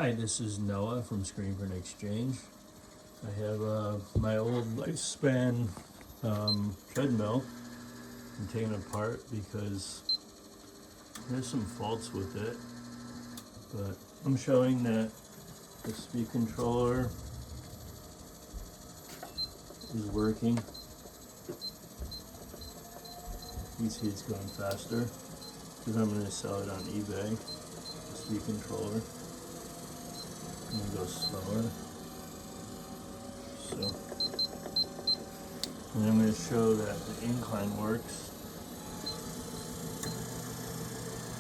Hi, this is Noah from Screen Print Exchange. I have my old lifespan treadmill. I'm taking it apart because there's some faults with it, but I'm showing that the speed controller is working. You see it's going faster because I'm going to sell it on eBay, the speed controller. I'm going to go slower. So, and I'm going to show that the incline works.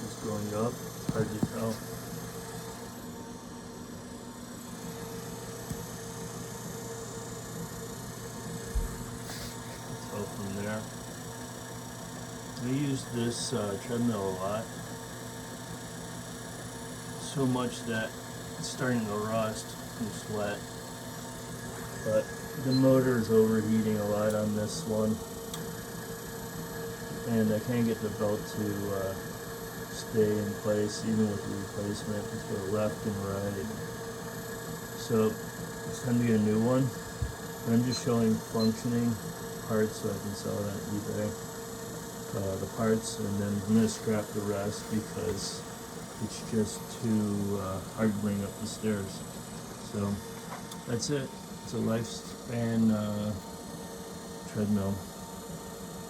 It's going up, it's hard to tell. Tell from there. I use this treadmill a lot. So much that it's starting to rust from sweat. But the motor is overheating a lot on this one, and I can't get the belt to stay in place even with the replacement. It's go left and right, so it's time to get a new one. And I'm just showing functioning parts so I can sell it on eBay, the parts, and then I'm going to scrap the rest because it's just too hard to bring up the stairs. So that's it. It's a lifespan treadmill.